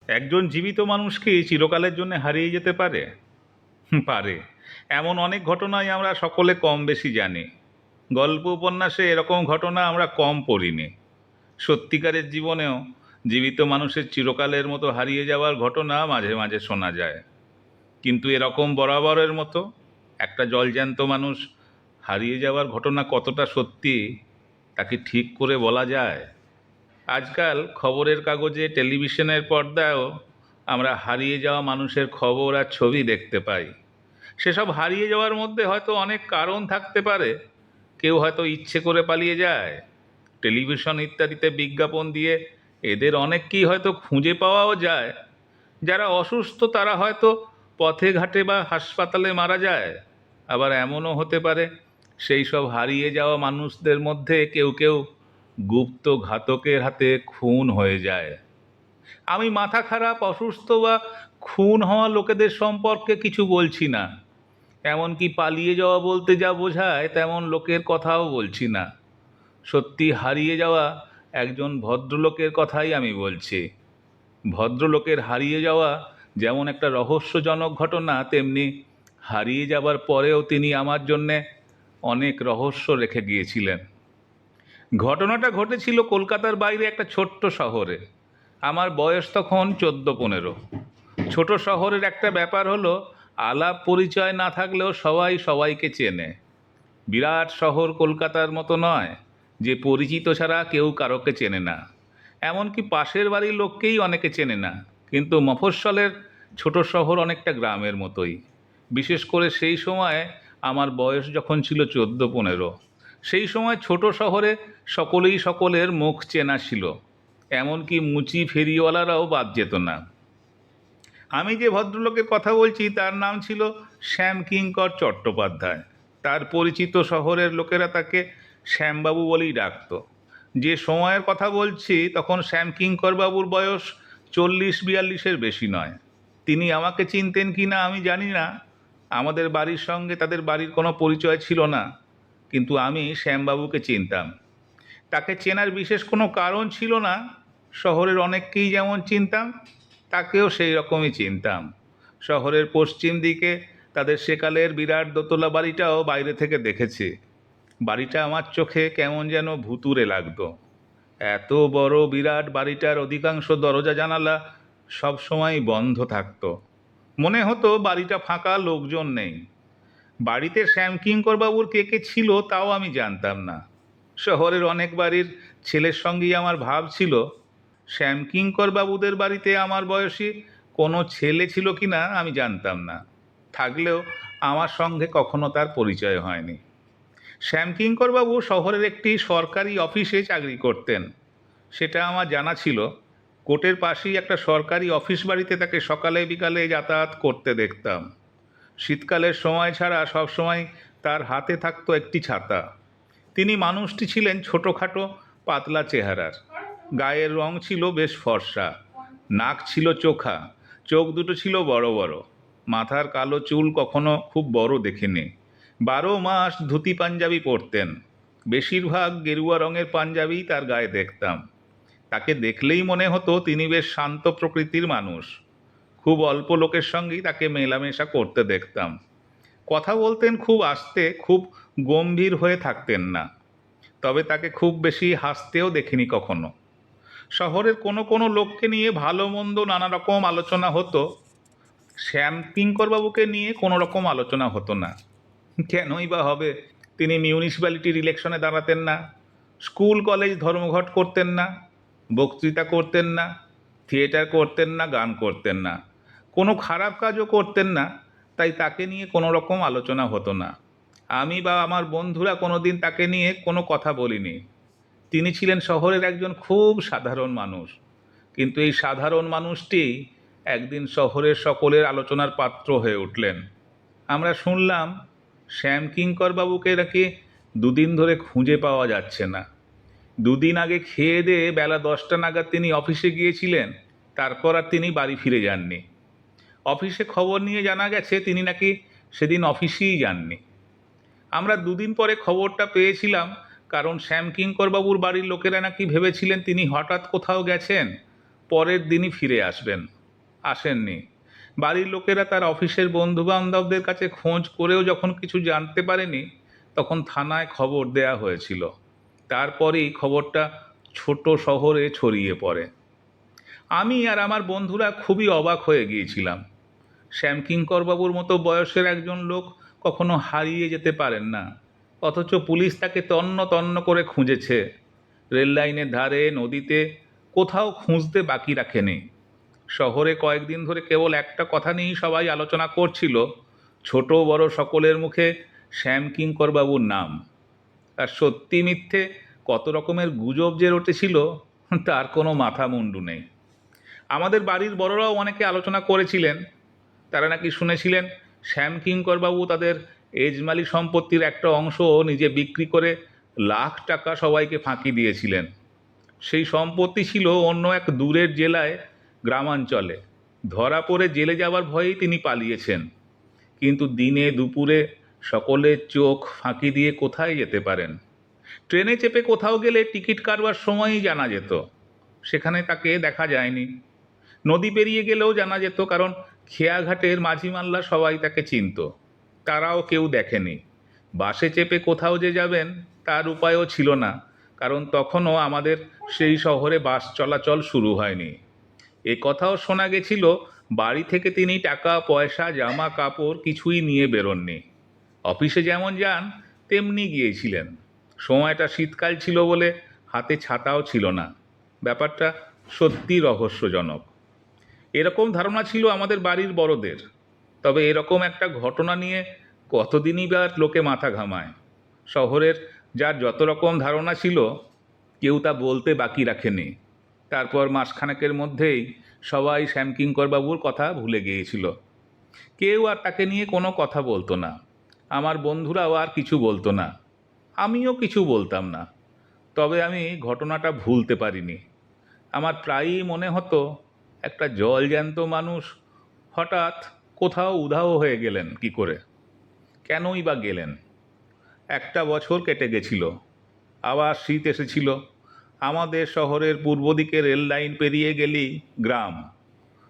একজন জীবিত মানুষ কি চিরকালের জন্য হারিয়ে যেতে পারে? পারে। এমন অনেক ঘটনাই আমরা সকলে কম বেশি জানি। গল্প উপন্যাসে এরকম ঘটনা আমরা কম পড়িনি। সত্যিকারের জীবনেও জীবিত মানুষের চিরকালের মতো হারিয়ে যাওয়ার ঘটনা মাঝে মাঝে শোনা যায়। কিন্তু এরকম বরাবরের মতো একটা জলজ্যান্ত মানুষ হারিয়ে যাওয়ার ঘটনা কতটা সত্যি তা কি ঠিক করে বলা যায়? আজকাল খবরের কাগজে, টেলিভিশনের পর্দায়ও আমরা হারিয়ে যাওয়া মানুষের খবর আর ছবি দেখতে পাই। সেসব হারিয়ে যাওয়ার মধ্যে হয়তো অনেক কারণ থাকতে পারে। কেউ হয়তো ইচ্ছে করে পালিয়ে যায়, টেলিভিশন ইত্যাদিতে বিজ্ঞাপন দিয়ে এদের অনেককেই হয়তো খুঁজে পাওয়াও যায়। যারা অসুস্থ তারা হয়তো পথে ঘাটে বা হাসপাতালে মারা যায়। আবার এমনও হতে পারে সেই সব হারিয়ে যাওয়া মানুষদের মধ্যে কেউ কেউ গুপ্ত ঘাতকের হাতে খুন হয়ে যায়। আমি মাথা খারাপ, অসুস্থ বা খুন হওয়া লোকেদের সম্পর্কে কিছু বলছি না। এমনকি পালিয়ে যাওয়া বলতে যা বোঝায় তেমন লোকের কথাও বলছি না। সত্যি হারিয়ে যাওয়া একজন ভদ্রলোকের কথাই আমি বলছি। ভদ্রলোকের হারিয়ে যাওয়া যেমন একটা রহস্যজনক ঘটনা, তেমনি হারিয়ে যাবার পরেও তিনি আমার জন্যে অনেক রহস্য রেখে গিয়েছিলেন। ঘটনাটা ঘটেছিল কলকাতার বাইরে একটা ছোট্ট শহরে। আমার বয়স তখন 14-15। ছোট শহরের একটা ব্যাপার হলো, আলাপ পরিচয় না থাকলেও সবাই সবাইকে চেনে। বিরাট শহর কলকাতার মতো নয় যে পরিচিত ছাড়া কেউ কারোকে চেনে না। এমনকি পাশের বাড়ির লোককেই অনেকে চেনে না। কিন্তু মফস্বলের ছোট শহর অনেকটা গ্রামের মতোই। বিশেষ করে সেই সময় আমার বয়স যখন ছিল 14-15, সেই সময় ছোট শহরে সকলেই সকলের মুখ চেনা ছিল। এমনকি মুচি ফেরিওয়ালারাও বাদ যেত না। আমি যে ভদ্রলোকের কথা বলছি তার নাম ছিল শ্যামকিঙ্কর চট্টোপাধ্যায়। তার পরিচিত শহরের লোকেরা তাকে শ্যামবাবু বলেই ডাকতো। যে সময়ের কথা বলছি তখন শ্যামকিঙ্কর বাবুর বয়স 40-42-এর বেশি নয়। তিনি আমাকে চিনতেন কি না আমি জানি না। আমাদের বাড়ির সঙ্গে তাদের বাড়ির কোনো পরিচয় ছিল না, কিন্তু আমি শ্যামবাবুকে চিনতাম। তাকে চেনার বিশেষ কোনো কারণ ছিল না। শহরের অনেককেই যেমন চিনতাম, তাকেও সেই রকমই চিনতাম। শহরের পশ্চিম দিকে তাদের সেকালের বিরাট দোতলা বাড়িটাও বাইরে থেকে দেখেছি। বাড়িটা আমার চোখে কেমন যেন ভুতুড়ে লাগতো। এত বড় বিরাট বাড়িটার অধিকাংশ দরজা জানালা সবসময় বন্ধ থাকতো। মনে হতো বাড়িটা ফাঁকা, লোকজন নেই। বাড়িতে শ্যামকিঙ্কর বাবুর কে কে ছিল তাও আমি জানতাম না। শহরের অনেক বাড়ির ছেলের সঙ্গেই আমার ভাব ছিল। শ্যামকিঙ্কর বাবুদের বাড়িতে আমার বয়সী কোনো ছেলে ছিল কি না আমি জানতাম না। থাকলেও আমার সঙ্গে কখনো তার পরিচয় হয়নি। শ্যামকিঙ্কর বাবু শহরের একটি সরকারি অফিসে চাকরি করতেন, সেটা আমার জানা ছিল। কোর্টের পাশেই একটা সরকারি অফিস বাড়িতে তাকে সকালে বিকালে যাতায়াত করতে দেখতাম। শীতকালের সময় ছাড়া সব সময় তার হাতে থাকতো একটি ছাতা। তিনি মানুষটি ছিলেন ছোটোখাটো, পাতলা চেহারার। গায়ের রং ছিল বেশ ফর্সা, নাক ছিল চোখা, চোখ দুটো ছিল বড় বড়। মাথার কালো চুল কখনো খুব বড় দেখিনি। 12 মাস ধুতি পাঞ্জাবি পরতেন। বেশিরভাগ গেরুয়া রঙের পাঞ্জাবি তার গায়ে দেখতাম। তাকে দেখলেই মনে হতো তিনি বেশ শান্ত প্রকৃতির মানুষ। খুব অল্প লোকের সঙ্গেই তাকে মেলামেশা করতে দেখতাম। কথা বলতেন খুব আস্তে, খুব গম্ভীর হয়ে থাকতেন না। তবে তাকে খুব বেশি হাসতেও দেখিনি কখনো। শহরের কোনো কোনো লোককে নিয়ে ভালো মন্দ নানা রকম আলোচনা হতো। শ্যামকিঙ্করবাবুকে নিয়ে কোনো রকম আলোচনা হতো না। কেনই বা হবে? তিনি মিউনিসিপ্যালিটির ইলেকশনে দাঁড়াতেন না, স্কুল কলেজ ধর্মঘট করতেন না, বক্তৃতা করতেন না, থিয়েটার করতেন না, গান করতেন না, কোনো খারাপ কাজও করতেন না। তাই তাকে নিয়ে কোনো রকম আলোচনা হতো না। আমি বা আমার বন্ধুরা কোনো দিন তাকে নিয়ে কোনো কথা বলিনি। তিনি ছিলেন শহরের একজন খুব সাধারণ মানুষ। কিন্তু এই সাধারণ মানুষটি একদিন শহরের সকলের আলোচনার পাত্র হয়ে উঠলেন। আমরা শুনলাম শ্যামকিঙ্কর বাবুকে নাকি দুদিন ধরে খুঁজে পাওয়া যাচ্ছে না। দুদিন আগে খেয়ে দিয়ে বেলা 10টা নাগাদ তিনি অফিসে গিয়েছিলেন, তারপর আর তিনি বাড়ি ফিরে যাননি। অফিসে খবর নিয়ে জানা গেছে তিনি নাকি সেদিন অফিসেই যাননি। আমরা দুদিন পরে খবরটা পেয়েছিলাম, কারণ শ্যামকিঙ্কর বাবুর বাড়ির লোকেরা নাকি ভেবেছিলেন তিনি হঠাৎ কোথাও গেছেন, পরের দিনই ফিরে আসবেন। আসেননি। বাড়ির লোকেরা তার অফিসের বন্ধুবান্ধবদের কাছে খোঁজ করেও যখন কিছু জানতে পারেনি, তখন থানায় খবর দেয়া হয়েছিল। তারপরেই খবরটা ছোট শহরে ছড়িয়ে পড়ে। আমি আর আমার বন্ধুরা খুবই অবাক হয়ে গিয়েছিলাম। শ্যামকিঙ্করবাবুর মতো বয়সের একজন লোক কখনো হারিয়ে যেতে পারেন না, অথচ পুলিশ তাকে তন্ন তন্ন করে খুঁজেছে। রেল লাইনের ধারে, নদীতে, কোথাও খুঁজতে বাকি রাখেনি। শহরে কয়েকদিন ধরে কেবল একটা কথা নিয়েই সবাই আলোচনা করছিল, ছোট বড় সকলের মুখে শ্যামকিঙ্করবাবুর নাম। আর সত্যি মিথ্যে কত রকমের গুজব যে রটেছিল, তার কোনো মাথা মুন্ডু নেই। আমাদের বাড়ির বড়রাও অনেকে আলোচনা করেছিলেন। তারা নাকি শুনেছিলেন শ্যামকিঙ্করবাবু তাদের এজমালি সম্পত্তির একটা অংশ নিজে বিক্রি করে লাখ টাকা সবাইকে ফাঁকি দিয়েছিলেন। সেই সম্পত্তি ছিল অন্য এক দূরের জেলায়, গ্রামাঞ্চলে। ধরা পড়ে জেলে যাবার ভয়েই তিনি পালিয়েছেন। কিন্তু দিনে দুপুরে সকলের চোখ ফাঁকি দিয়ে কোথায় যেতে পারেন? ট্রেনে চেপে কোথাও গেলে টিকিট কাটবার সময়ই জানা যেত, সেখানে তাকে দেখা যায়নি। নদী পেরিয়ে গেলেও জানা যেত, কারণ খেয়াঘাটের মাঝি মাল্লা সবাই তাকে চিনত, তারাও কেউ দেখেনি। বাসে চেপে কোথাও যে যাবেন তার উপায়ও ছিল না, কারণ তখনও আমাদের সেই শহরে বাস চলাচল শুরু হয়নি। এ কথাও শোনা গেছিল, বাড়ি থেকে তিনি টাকা পয়সা জামা কাপড় কিছুই নিয়ে বেরোননি। অফিসে যেমন যান তেমনি গিয়েছিলেন। সময়টা শীতকাল ছিল বলে হাতে ছাতাও ছিল না। ব্যাপারটা সত্যি রহস্যজনক। এরকম ধারণা ছিল আমাদের বাড়ির বড়দের। তবে এরকম একটা ঘটনা নিয়ে কতদিনই বা লোকে মাথা ঘামায়। শহরের যার যত রকম ধারণা ছিল, কেউ তা বলতে বাকি রাখেনি। তারপর মাসখানেকের মধ্যেই সবাই শ্যামকিঙ্করবাবুর কথা ভুলে গিয়েছিল। কেউ আর তাকে নিয়ে কোনো কথা বলতো না। আমার বন্ধুরাও আর কিছু বলতো না, আমিও কিছু বলতাম না। তবে আমি ঘটনাটা ভুলতে পারিনি। আমার প্রায়ই মনে হতো, একটা জলজ্যান্ত মানুষ হঠাৎ কোথাও উধাও হয়ে গেলেন কি করে? কেনই বা গেলেন? একটা বছর কেটে গেছিল, আবার শীত এসেছিল। আমাদের শহরের পূর্ব দিকে রেল লাইন পেরিয়ে গেলেই গ্রাম।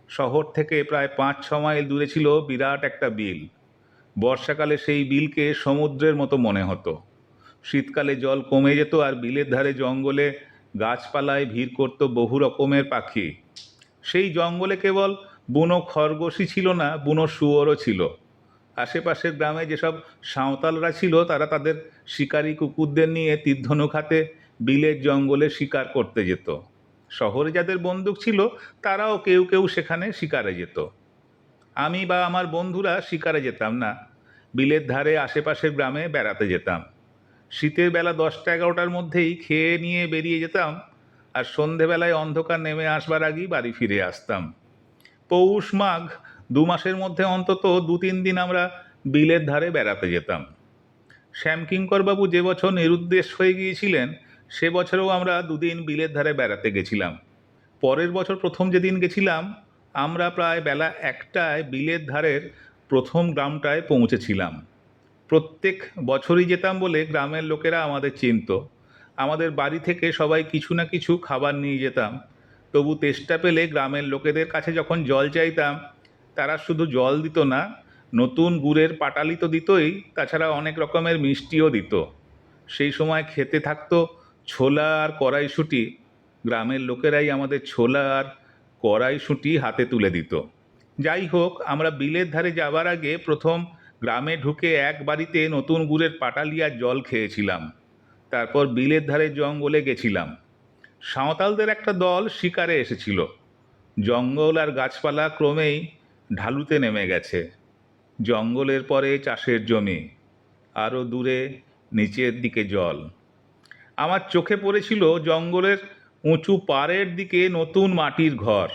শহর থেকে প্রায় 5-6 মাইল দূরে ছিল বিরাট একটা বিল। বর্ষাকালে সেই বিলকে সমুদ্রের মতো মনে হতো। শীতকালে জল কমে যেত আর বিলের ধারে জঙ্গলে গাছপালায় ভিড় করত বহু রকমের পাখি। সেই জঙ্গলে কেবল বুনো খরগোশই ছিল না, বুনো শুয়োরও ছিল। আশেপাশের গ্রামে যেসব সাঁওতালরা ছিল, তারা তাদের শিকারী কুকুরদের নিয়ে তীরধনুক হাতে বিলের জঙ্গলে শিকার করতে যেত। শহরে যাদের বন্দুক ছিল, তারাও কেউ কেউ সেখানে শিকারে যেত। আমি বা আমার বন্ধুরা শিকারে যেতাম না, বিলের ধারে আশেপাশের গ্রামে বেড়াতে যেতাম। শীতের বেলা 10টা-11টার মধ্যেই খেয়ে নিয়ে বেরিয়ে যেতাম, আর সন্ধেবেলায় অন্ধকার নেমে আসবার আগেই বাড়ি ফিরে আসতাম। পৌষ মাঘ 2 মাসের মধ্যে অন্তত 2-3 দিন আমরা বিলের ধারে বেড়াতে যেতাম। শ্যামকিঙ্করবাবু যে বছর নিরুদ্দেশ হয়ে গিয়েছিলেন, সে বছরেও আমরা 2 দিন বিলের ধারে বেড়াতে গেছিলাম। পরের বছর প্রথম যেদিন গেছিলাম, আমরা প্রায় বেলা 1টায় বিলের ধারের প্রথম গ্রামটায় পৌঁছেছিলাম। প্রত্যেক বছরই যেতাম বলে গ্রামের লোকেরা আমাদের চিনত। আমাদের বাড়ি থেকে সবাই কিছু না কিছু খাবার নিয়ে যেতাম। তবু তেষ্টা পেলে গ্রামের লোকেদের কাছে যখন জল চাইতাম, তারা শুধু জল দিত না, নতুন গুড়ের পাটালি তো দিতই, তাছাড়া অনেক রকমের মিষ্টিও দিত। সেই সময় খেতে থাকতো ছোলা আর কড়াইশুঁটি। গ্রামের লোকেরাই আমাদের ছোলা আর কড়াইশুঁটি হাতে তুলে দিত। যাই হোক, আমরা বিলের ধারে যাবার আগে প্রথম গ্রামে ঢুকে এক বাড়িতে নতুন গুড়ের পাটালি আর জল খেয়েছিলাম। তারপর বিলের ধারে জঙ্গলে গেছিলাম। সাঁওতালদের একটা দল শিকারে এসেছিল। জঙ্গল আর গাছপালা ক্রমেই ঢালুতে নেমে গেছে। জঙ্গলের পরে চাষের জমি, আরও দূরে নিচের দিকে জল। আমার চোখে পড়েছিল জঙ্গলের উঁচু পাড়ের দিকে নতুন মাটির ঘর,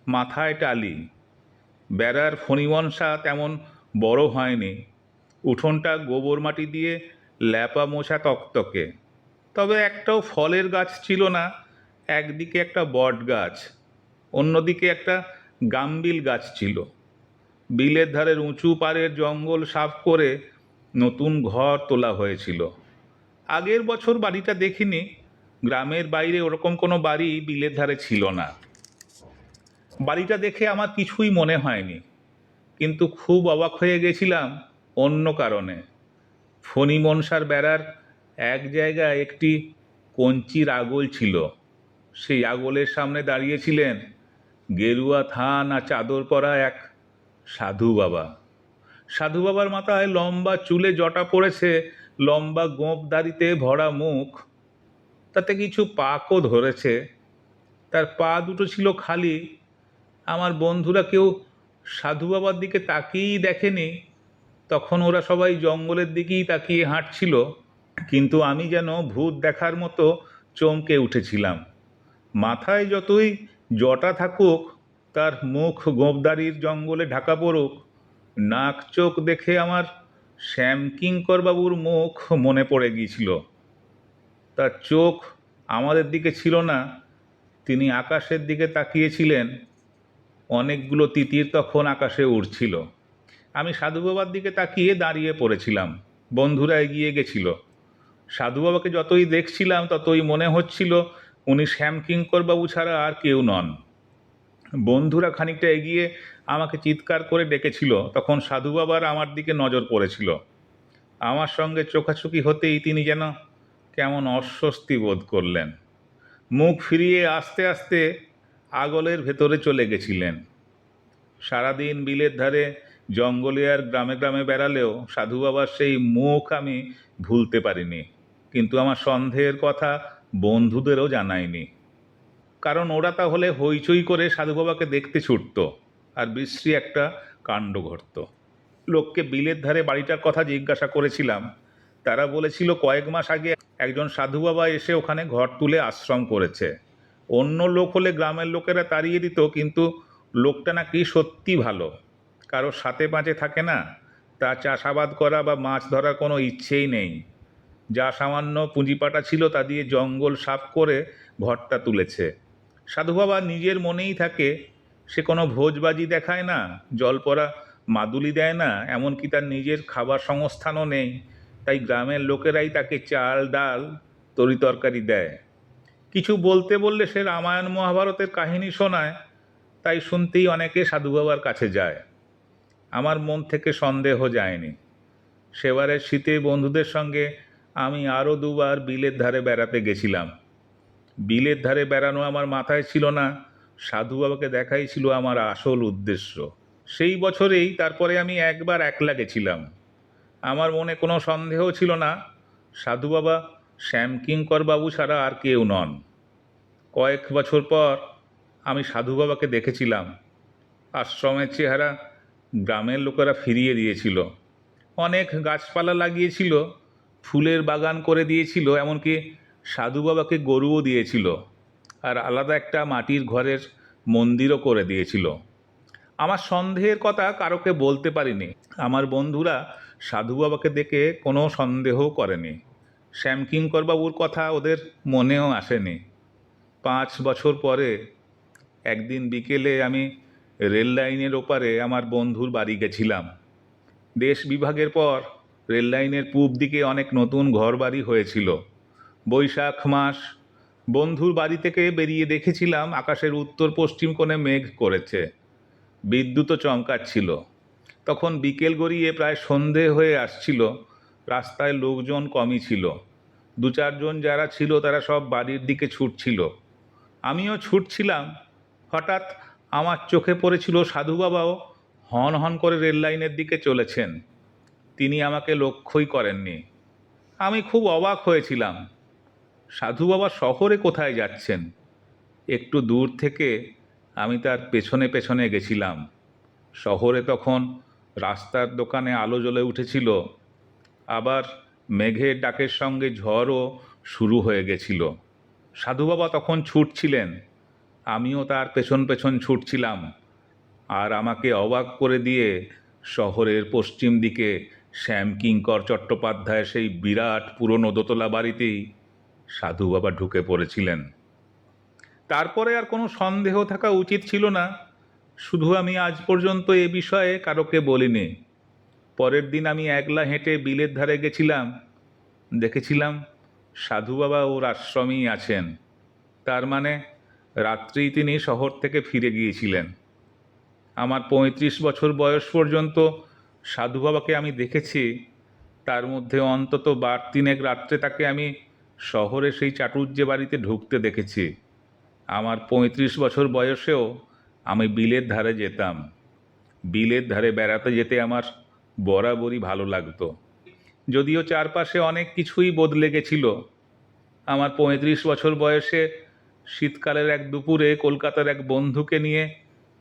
মাথায় টালি। বেড়ার ফণিমনসা তেমন বড় হয়নি। উঠোনটা গোবর মাটি দিয়ে ল্যাপা মোছা তকতকে। তবে একটাও ফলের গাছ ছিল না। একদিকে একটা বট গাছ, অন্যদিকে একটা গাম্বিল গাছ ছিল। বিলের ধারের উঁচু পাড়ের জঙ্গল সাফ করে নতুন ঘর তোলা হয়েছিল। আগের বছর বাড়িটা দেখিনি। গ্রামের বাইরে ওরকম কোনো বাড়ি বিলের ধারে ছিল না। বাড়িটা দেখে আমার কিছুই মনে হয়নি, কিন্তু খুব অবাক হয়ে গেছিলাম অন্য কারণে। ফণি মনসার বেড়ার এক জায়গায় একটি কঞ্চির আগল ছিল। সেই আগলের সামনে দাঁড়িয়েছিলেন গেরুয়া থান আর চাদর পরা এক সাধু বাবা। সাধু বাবার মাথায় লম্বা চুলে জটা পড়েছে, লম্বা গোঁফ দাড়িতে ভরা মুখ, তাতে কিছু পাকও ধরেছে। তার পা দুটো ছিল খালি। আমার বন্ধুরা কেউ সাধু বাবার দিকে তাকিয়েই দেখেনি, তখন ওরা সবাই জঙ্গলের দিকেই তাকিয়ে হাঁটছিল। কিন্তু আমি যেন ভূত দেখার মতো চমকে উঠেছিলাম। মাথায় যতই জটা থাকুক, তার মুখ গোঁফদারির জঙ্গলে ঢাকা পড়ুক, নাক চোখ দেখে আমার শ্যামকিঙ্কর বাবুর মুখ মনে পড়ে গিয়েছিল। তার চোখ আমাদের দিকে ছিল না, তিনি আকাশের দিকে তাকিয়েছিলেন। অনেকগুলো তিতির তখন আকাশে উড়ছিল। আমি সাধু বাবার দিকে তাকিয়ে দাঁড়িয়ে পড়েছিলাম। বন্ধুরা এগিয়ে গেছিল। সাধু বাবাকে যতই দেখছিলাম ততই মনে হচ্ছিল উনি শ্যামকিঙ্কর বাবু ছাড়া আর কেউ নন। বন্ধুরা খানিকটা এগিয়ে আমাকে চিৎকার করে ডেকেছিল, তখন সাধু বাবার আমার দিকে নজর পড়েছিল। আমার সঙ্গে চোখাচোখি হতেই তিনি যেন কেমন অস্বস্তি বোধ করলেন। মুখ ফিরিয়ে আস্তে আস্তে আগলের ভেতরে চলে গেছিলেন। সারাদিন বিলের ধারে জঙ্গলে আর গ্রামে গ্রামে বেড়ালেও সাধু বাবার সেই মুখ আমি ভুলতে পারিনি। কিন্তু আমার সন্দেহের কথা বন্ধুদেরও জানাইনি, কারণ ওরা তাহলে হইচই করে সাধু বাবাকে দেখতে ছুটত আর বিশ্রী একটা কাণ্ড ঘটত। লোককে বিলের ধারে বাড়িটার কথা জিজ্ঞাসা করেছিলাম। তারা বলেছিল কয়েক মাস আগে একজন সাধু বাবা এসে ওখানে ঘর তুলে আশ্রম করেছে। অন্য লোক হলে গ্রামের লোকেরা তাড়িয়ে দিত, কিন্তু লোকটা নাকি সত্যি ভালো, কারো সাথে পাঁচে থাকে না, তার চাষাবাদ করা বা মাছ ধরার কোনো ইচ্ছেই নেই। যা সামান্য পুঁজিপাটা ছিল তা দিয়ে জঙ্গল সাফ করে ঘরটা তুলেছে। সাধু বাবা নিজের মনেই থাকে, সে কোনো ভোজবাজি দেখায় না, জলপরা মাদুলি দেয় না, এমনকি তার নিজের খাবার সংস্থানও নেই। তাই গ্রামের লোকেরাই তাকে চাল ডাল তরি তরকারি দেয়। কিছু বলতে বললে সে রামায়ণ মহাভারতের কাহিনী শোনায়, তাই শুনতেই অনেকে সাধু বাবার কাছে যায়। আমার মন থেকে সন্দেহ যায়নি। সেবারের শীতে বন্ধুদের সঙ্গে আমি আরও দুবার বিলের ধারে বেড়াতে গেছিলাম। বিলের ধারে বেড়ানো আমার মাথায় ছিল না, সাধু বাবাকে দেখাই ছিল আমার আসল উদ্দেশ্য। সেই বছরেই তারপরে আমি একবার একলা গেছিলাম। আমার মনে কোনো সন্দেহ ছিল না, সাধু বাবা শ্যামকিঙ্কর বাবু ছাড়া আর কেউ নন। কয়েক বছর পর আমি সাধু বাবাকে দেখেছিলাম। আশ্রমের চেহারা গ্রামের লোকেরা ফিরিয়ে দিয়েছিল। অনেক গাছপালা লাগিয়েছিল, ফুলের বাগান করে দিয়েছিল, এমনকি সাধু বাবাকে গরুও দিয়েছিল, আর আলাদা একটা মাটির ঘরের মন্দিরও করে দিয়েছিল। আমার সন্দেহের কথা কারোকে বলতে পারিনি। আমার বন্ধুরা সাধু বাবাকে দেখে কোনো সন্দেহ করেনি। শ্যামকিঙ্কর বাবুর কথা ওদের মনেও আসেনি। 5 বছর পরে একদিন বিকেলে আমি রেল লাইনের ওপারে আমার বন্ধুর বাড়ি গেছিলাম। দেশ বিভাগের পর রেল লাইনের পূব দিকে অনেক নতুন ঘরবাড়ি হয়েছিল। বৈশাখ মাস। বন্ধুর বাড়ি থেকে বেরিয়ে দেখেছিলাম আকাশের উত্তর পশ্চিম কোণে মেঘ করেছে, বিদ্যুৎও চমকাচ্ছিল। তখন বিকেল গড়িয়ে প্রায় সন্ধে হয়ে আসছিল। রাস্তায় লোকজন কমই ছিল। 2-4 জন যারা ছিল তারা সব বাড়ির দিকে ছুটছিল। আমিও ছুটছিলাম। হঠাৎ আমার চোখে পড়েছিল সাধু বাবাও হন হন করে রেল লাইনের দিকে চলেছেন। তিনি আমাকে লক্ষ্যই করেননি। আমি খুব অবাক হয়েছিলাম। সাধু বাবা শহরে কোথায় যাচ্ছেন? একটু দূর থেকে আমি তার পেছনে পেছনে গেছিলাম। শহরে তখন রাস্তার দোকানে আলো জ্বলে উঠেছিল, আবার মেঘের ডাকের সঙ্গে ঝড়ও শুরু হয়ে গেছিল। সাধু বাবা তখন ছুটছিলেন, আমিও তার পেছন পেছন ছুটছিলাম। আর আমাকে অবাক করে দিয়ে শহরের পশ্চিম দিকে শ্যামকিঙ্কর চট্টোপাধ্যায়ের সেই বিরাট পুরনো দোতলা বাড়িতেই সাধু বাবা ঢুকে পড়েছিলেন। তারপরে আর কোনো সন্দেহ থাকা উচিত ছিল না, শুধু আমি আজ পর্যন্ত এ বিষয়ে কারোকে বলিনি। পরের দিন আমি একলা হেঁটে বিলের ধারে গেছিলাম। দেখেছিলাম সাধু বাবা ওর আশ্রমেই আছেন। তার মানে রাত্রেই তিনি শহর থেকে ফিরে গিয়েছিলেন। আমার ৩৫ বছর বয়স পর্যন্ত সাধু বাবাকে আমি দেখেছি, তার মধ্যে অন্তত বার তিনেক রাত্রে তাকে আমি শহরে সেই চাটুর্যে বাড়িতে ঢুকতে দেখেছি। আমার ৩৫ বছর বয়সেও আমি বিলের ধারে যেতাম। বিলের ধারে বেড়াতে যেতে আমার বরাবরই ভালো লাগতো। যদিও চারপাশে অনেক কিছুই বদলে গেছিল। আমার ৩৫ বছর বয়সে শীতকালের এক দুপুরে কলকাতার এক বন্ধুকে নিয়ে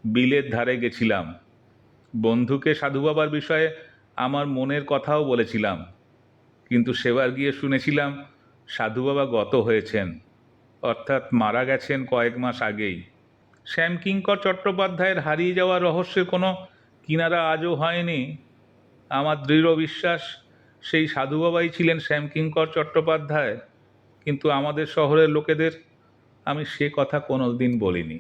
বিলের ধারে গেছিলাম। বন্ধুকে সাধু বাবার বিষয়ে আমার মনের কথাও বলেছিলাম, কিন্তু সেবার গিয়ে শুনেছিলাম সাধু বাবা গত হয়েছেন, অর্থাৎ মারা গেছেন কয়েক মাস আগেই। শ্যামকিঙ্কর চট্টোপাধ্যায়ের হারিয়ে যাওয়া রহস্যের কোনো কিনারা আজও হয়নি। আমার দৃঢ় বিশ্বাস সেই সাধু বাবাই ছিলেন শ্যামকিঙ্কর চট্টোপাধ্যায়, কিন্তু আমাদের শহরের লোকেদের আমি সে কথা কোনো দিন বলিনি।